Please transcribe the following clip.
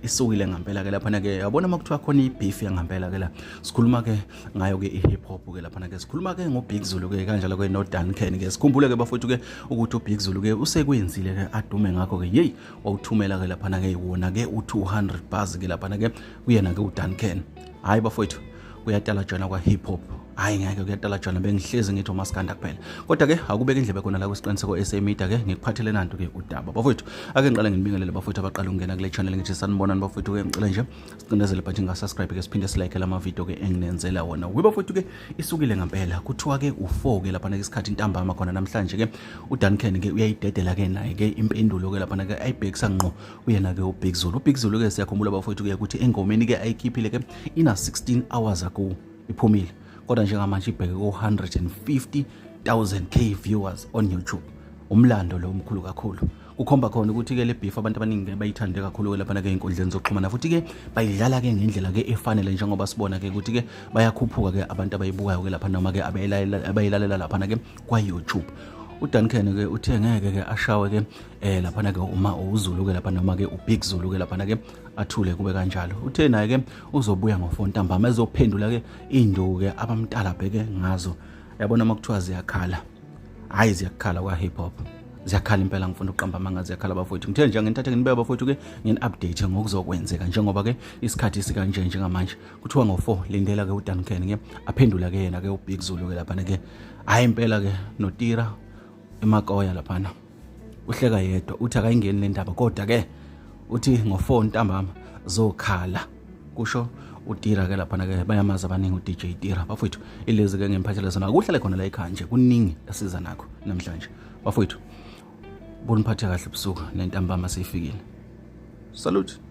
isukile ngempela ke lapha ke yabona makuthiwa khona ibeef yangempela ke la sikhuluma ke ngayo ke ihip hop ke lapha ke sikhuluma ke ngoBig Zulu ke kanjalo ke no Duncan ke sikhumbule ke bafowethu ke ukuthi uBig Zulu ke usekwenzile ke adume ngakho ke hey wawuthumela ke lapha ke wona ke u200 bars ke lapha ke kuyena ke uDuncan hayi bafowethu kuyatala jona kwa hip hop hayi ngeke kuyatala jona bengihlezi ngithi uMaskanda kuphela kodwa ke akubeka indlebe khona la kwesiqiniseko SA Media ke ngikuphathele nanto ke udaba bafowethu ake ngiqale ngibingelele bafowethu abaqala ukungena kule channel ngithi sanibonani bafowethu ke ngicela nje siqindezele bhathi ngasubscribe ke siphinde silike lama video ke enginenzela wona bafowethu ke isukile ngempela kuthiwa ke u4 ke lapha ke isikhathi intambama khona namhlanje ke uDuncan ke uyayidedela ke naye ke impendulo ke lapha ke ayibhekisa ngqo uyena ke uBig Zulu ke siyakhumbula bafowethu ke ukuthi engomeni ke ayikhiphile ke ina 16 hours ago iphumile kodwa njengamanje ibheke ku 150,000k viewers on YouTube umlando lo omkhulu kakhulu ukhomba khona ukuthi ke le beef abantu abaningi bayithande kakhulu ke lapha ke inkundleni zokuxhumana futhi ke bayidlala ke ngendlela ke efanele njengoba sibona ke ukuthi ke bayakhuphuka ke abantu abayibukayo ke lapha noma ke abayilalela lapha ke kwa YouTube uDuncan ke uthe ngeke ke ashawe ke lapha ke uma uZulu ke lapha noma ke uBig Zulu ke lapha ke athule kube kanjalo uthe naye ke uzobuya ngo4 ntambama ezophendula ke induku ke abamtala bheke ngazo yabona makuthiwa ziyakhala hayi ziyakhala kwa hip hop ziyakhala impela ngifuna uqamba amanga ziyakhala bafowethu ngithe nje ngithathe nginibeka bafowethu ke ngini update ngokuzokwenzeka njengoba ke isikhathi sikanje njengamanje kuthiwa ngo4 lindela ke uDuncan ke aphendula ke yena ke uBig Zulu ke lapha ke hayi impela ke noTira emakoya laphana uhleka yedwa uthi akayingeni le ndaba kodwa ke uthi ngo4 ntambama zokhala kusho uTira ke laphana ke bayamaza abaningi uDJ Tira bafowethu ilezi ke ngemphathela zona akuhlale khona la ekhaya nje kuningi asiza nakho namhlanje bafowethu boniphathe kahle busuku nentambama seyifikile salute.